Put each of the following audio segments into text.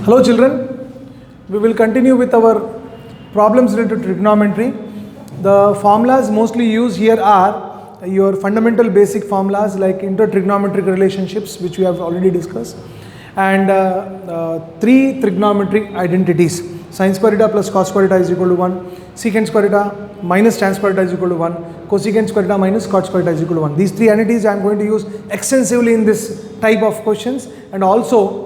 Hello children, we will continue with our problems related to trigonometry. The formulas mostly used here are your fundamental basic formulas like intertrigonometric relationships, which we have already discussed, and three trigonometric identities: sin square theta plus cos square theta is equal to 1, secant square theta minus tan square theta is equal to 1, cosecant square theta minus cot square theta is equal to 1. These three identities I am going to use extensively in this type of questions, and also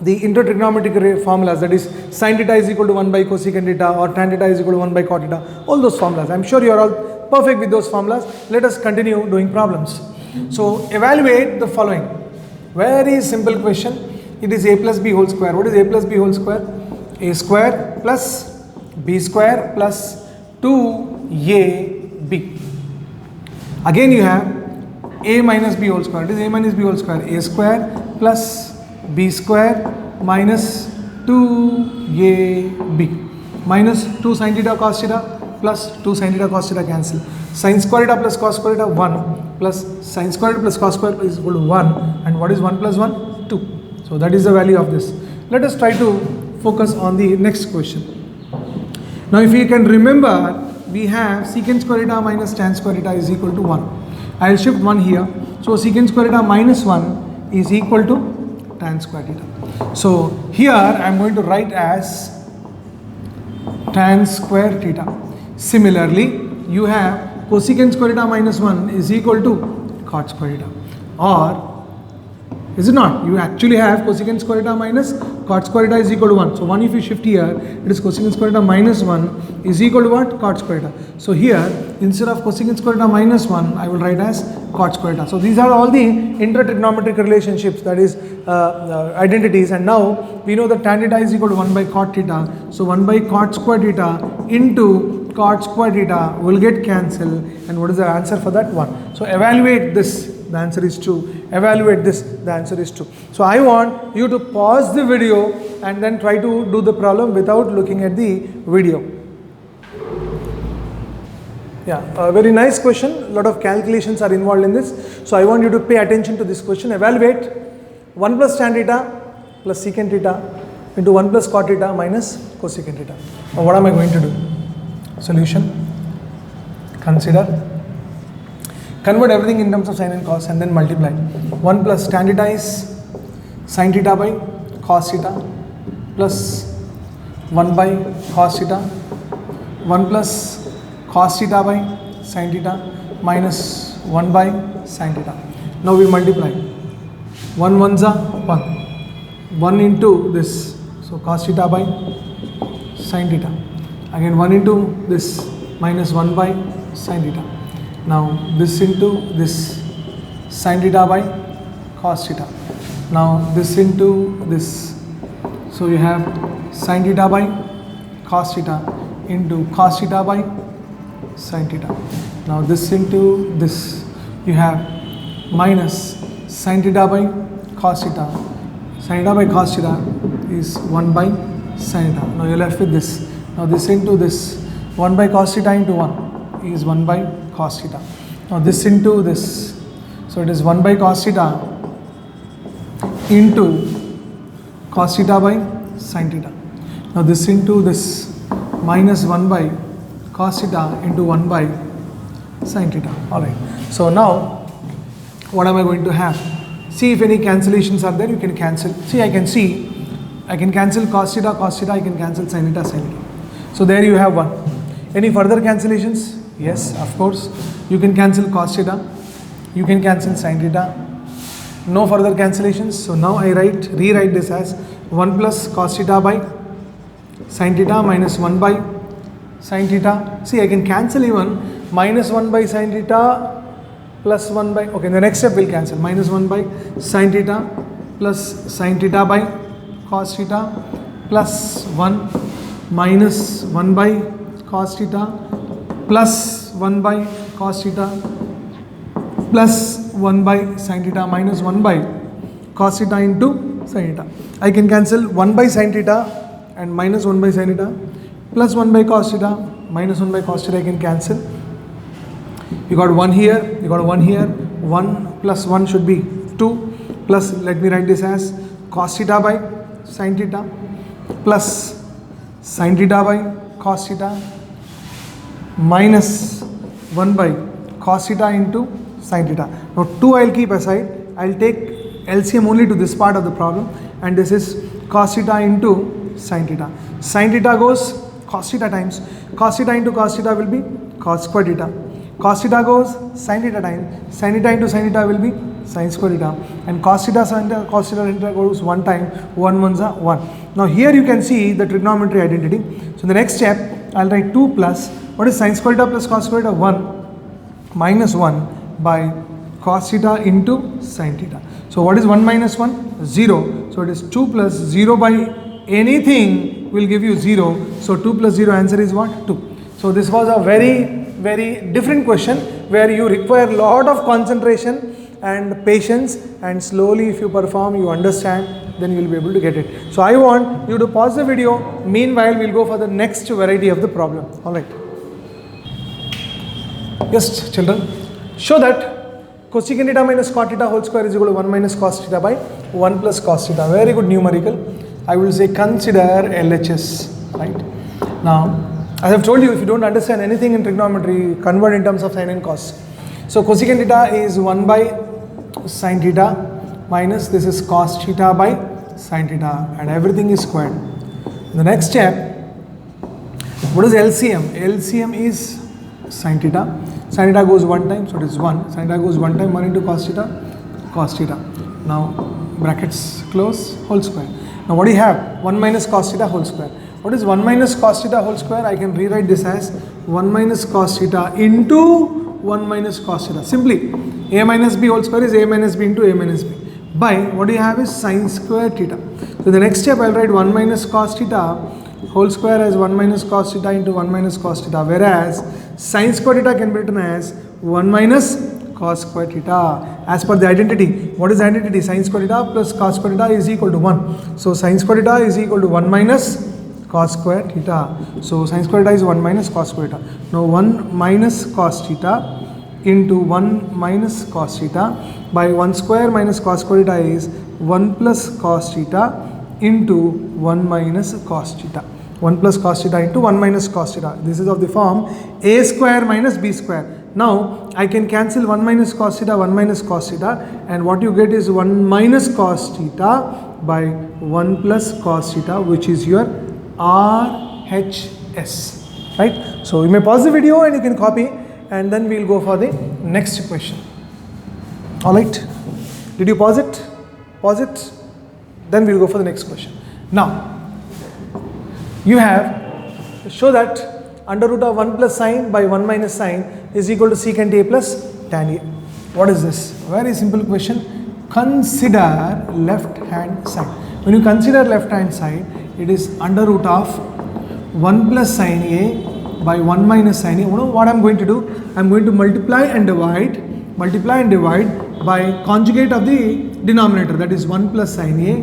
the intertrigonometric formulas, that is sin theta is equal to 1 by cosecant theta or tan theta is equal to 1 by cot theta, all those formulas. I am sure you are all perfect with those formulas. Let us continue doing problems. So evaluate the following. Very simple question. It is a plus b whole square. What is a plus b whole square? A square plus b square plus 2ab. Again you have a minus b whole square. It is a minus b whole square. A square plus b square minus 2ab minus 2 sin theta cos theta plus 2 sin theta cos theta cancel. Sin square theta plus cos square theta 1 plus sin square theta plus cos square theta is equal to 1, and what is 1 plus 1? 2. So that is the value of this. Let us try to focus on the next question. Now if you can remember, we have secant square theta minus tan square theta is equal to 1. I will shift 1 here. So secant square theta minus 1 is equal to tan square theta. So here I am going to write as tan square theta. Similarly, you have cosecant square theta minus 1 is equal to cot square theta. Or is it not? You actually have cosecant square theta minus cot square theta is equal to 1. So 1 if you shift here, it is cosecant square theta minus 1 is equal to what? Cot square theta. So here, instead of cosecant square theta minus 1, I will write as cot square theta. So these are all the intertrigonometric relationships, that is identities, and now we know that tan theta is equal to 1 by cot theta. So 1 by cot square theta into cot square theta will get cancelled, and what is the answer for that? 1. So evaluate this, the answer is 2. Evaluate this, the answer is 2. So I want you to pause the video and then try to do the problem without looking at the video. Yeah, a very nice question. A lot of calculations are involved in this. So I want you to pay attention to this question. Evaluate 1 plus tan theta plus secant theta into 1 plus cot theta minus cosecant theta. Now what am I going to do? Solution. Consider. Convert everything in terms of sin and cos and then multiply. 1 plus tan theta is sin theta by cos theta plus 1 by cos theta, 1 plus cos theta by sin theta minus 1 by sin theta. Now we multiply. 1 ones are 1. 1 into this. So cos theta by sin theta. Again 1 into this minus 1 by sin theta. Now this into this sin theta by cos theta. Now this into this. So you have sin theta by cos theta into cos theta by sin theta. Now this into this. You have minus sin theta by cos theta. Sin theta by cos theta is 1 by sin theta. Now you are left with this. Now this into this. 1 by cos theta into 1 is 1 by cos theta. Now this into this. So it is 1 by cos theta into cos theta by sin theta. Now this into this minus 1 by cos theta into 1 by sin theta. Alright. So now what am I going to have? See if any cancellations are there. You can cancel. See, I can cancel cos theta, I can cancel sin theta, sin theta. So there you have one. Any further cancellations? Yes, of course. You can cancel cos theta. You can cancel sin theta. No further cancellations. So now I rewrite this as 1 plus cos theta by sin theta minus 1 by sin theta. See, I can cancel even minus 1 by sin theta plus 1 by, okay, the next step will cancel. Minus 1 by sin theta plus sin theta by cos theta plus 1 minus 1 by cos theta plus 1 by cos theta plus 1 by sin theta minus 1 by cos theta into sin theta. I can cancel 1 by sin theta and minus 1 by sin theta plus 1 by cos theta minus 1 by cos theta. I can cancel. You got 1 here, you got 1 here. 1 plus 1 should be 2 plus, let me write this as cos theta by sin theta plus sin theta by cos theta minus 1 by cos theta into sin theta. Now 2 I will keep aside. I will take LCM only to this part of the problem, and this is cos theta into sin theta. Sin theta goes cos theta times cos theta into cos theta will be cos square theta. Cos theta goes sin theta times sin theta into sin theta will be sin square theta, and cos theta sin theta cos theta goes 1 time, 1 ones are 1. Now here you can see the trigonometry identity. So in the next step I will write 2 plus what is sin square theta plus cos square theta, 1 minus 1 by cos theta into sin theta. So what is 1 minus 1? 0. So it is 2 plus 0 by anything will give you 0. So 2 plus 0 answer is what? 2. So this was a very different question where you require a lot of concentration and patience, and slowly if you perform, you understand, then you will be able to get it. So I want you to pause the video. Meanwhile, we will go for the next variety of the problem. Alright. Yes, children. Show that cosecant theta minus cot theta whole square is equal to 1 minus cos theta by 1 plus cos theta. Very good numerical. I will say consider LHS. Right. Now, as I have told you, if you don't understand anything in trigonometry, convert in terms of sin and cos. So cosecant theta is 1 by sin theta minus this is cos theta by sin theta, and everything is squared. In the next step, what is LCM? LCM is sin theta. Sin theta goes 1 time, so it is 1. Sin theta goes 1 time, 1 into cos theta. Now brackets close, whole square. Now what do you have? 1 minus cos theta whole square. What is 1 minus cos theta whole square? I can rewrite this as 1 minus cos theta into 1 minus cos theta. Simply a minus b whole square is a minus b into a minus b by what do you have is sin square theta. So the next step I will write 1 minus cos theta whole square as 1 minus cos theta into 1 minus cos theta, whereas sin square theta can be written as 1 minus cos square theta. As per the identity, what is the identity? Sin square theta plus cos square theta is equal to 1. So sin square theta is equal to 1 minus cos square theta. So sin square theta is 1 minus cos square theta. Now 1 minus cos theta into 1 minus cos theta by 1 square minus cos square theta is 1 plus cos theta into 1 minus cos theta. 1 plus cos theta into 1 minus cos theta. This is of the form a square minus b square. Now I can cancel 1 minus cos theta, 1 minus cos theta, and what you get is 1 minus cos theta by 1 plus cos theta, which is your RHS. Right? So you may pause the video and you can copy, and then we will go for the next question. Alright. Did you pause it? Pause it. Then we will go for the next question. Now, you have show that under root of 1 plus sine by 1 minus sine is equal to secant a plus tan a. What is this? Very simple question. Consider left hand side. When you consider left hand side, it is under root of 1 plus sine a by 1 minus sine a. You know what I am going to do? I am going to multiply and divide by conjugate of the denominator, that is 1 plus sine a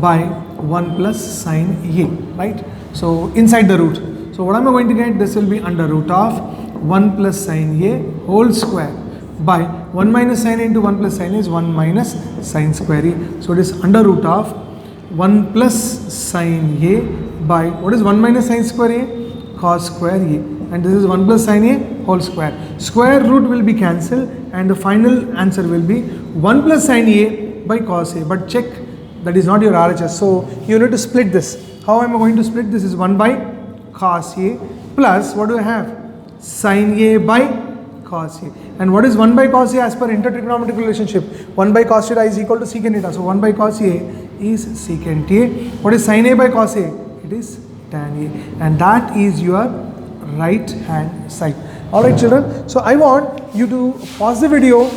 by 1 plus sine a, right? So inside the root. So what am I going to get? This will be under root of 1 plus sine a whole square by 1 minus sine into 1 plus sine is 1 minus sine square a. So it is under root of 1 plus sine a by what is 1 minus sine square a? Cos square a, and this is 1 plus sine a whole square. Square root will be cancelled and the final answer will be 1 plus sine a by cos a. But check, that is not your RHS. So you need to split this. How am I going to split? This is 1 by cos a plus what do I have? Sine a by cos a. And what is 1 by cos a as per intertrigonometric relationship? 1 by cos theta is equal to secant theta. So 1 by cos a is secant a. What is sine a by cos a? It is tan a. And that is your right hand side. Alright children, so I want you to pause the video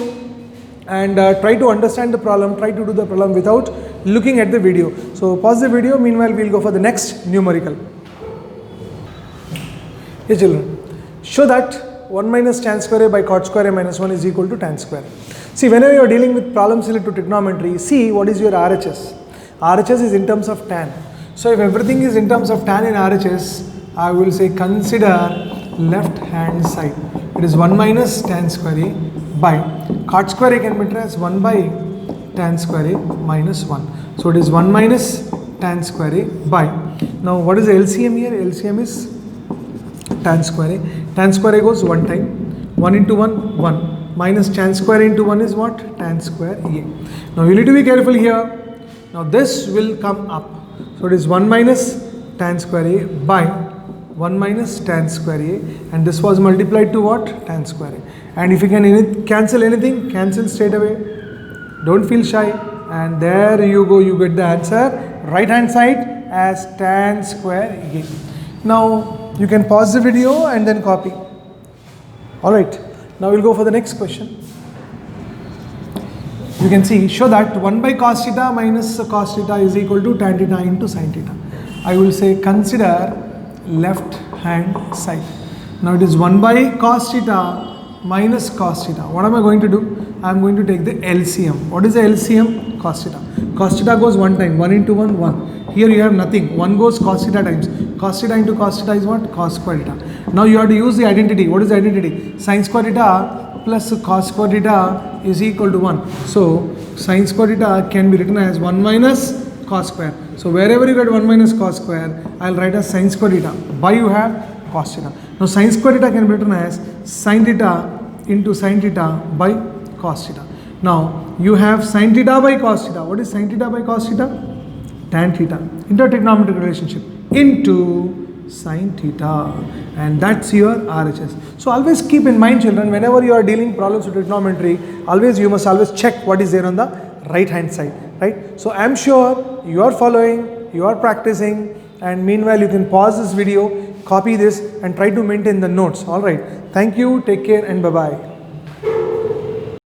and try to understand the problem, try to do the problem without looking at the video. So pause the video, meanwhile we will go for the next numerical. Hey children, show that 1 minus tan square a by cot square a minus 1 is equal to tan square. See, whenever you are dealing with problems related to trigonometry, see what is your RHS. RHS is in terms of tan. So if everything is in terms of tan in RHS, I will say consider left hand side. It is 1 minus tan square a by cot square a can be written as 1 by tan square a minus 1. So it is 1 minus tan square A by, now what is the LCM here? LCM is tan square A. Tan square A goes one time, 1 into 1, 1, minus tan square A into 1 is what? Tan square A. Now you need to be careful here. Now this will come up. So it is 1 minus tan square A by 1 minus tan square A, and this was multiplied to what? Tan square A. And if you can cancel anything, cancel straight away. Don't feel shy. And there you go, you get the answer. Right hand side as tan square A. Now you can pause the video and then copy. Alright, now we'll go for the next question. You can see, show that 1 by cos theta minus cos theta is equal to tan theta into sin theta. I will say consider left hand side. Now it is 1 by cos theta minus cos theta. What am I going to do? I am going to take the LCM. What is the LCM? Cos theta. Cos theta goes one time, 1 into 1, 1. Here you have nothing. 1 goes cos theta times. Cos theta into cos theta is what? Cos square theta. Now you have to use the identity. What is the identity? Sin square theta plus cos square theta is equal to 1. So sin square theta can be written as 1 minus cos square. So wherever you get 1 minus cos square, I will write as sin square theta. By you have cos theta. Now sin square theta can be written as sin theta into sin theta by cos theta. Now you have sin theta by cos theta. What is sin theta by cos theta? Tan theta. Intertrigonometric relationship into sin theta, and that's your RHS. So always keep in mind, children, whenever you are dealing problems with trigonometry, you must always check what is there on the right hand side, right? So I'm sure you are following, you are practicing, and meanwhile you can pause this video, copy this and try to maintain the notes. All right, thank you, take care and bye bye.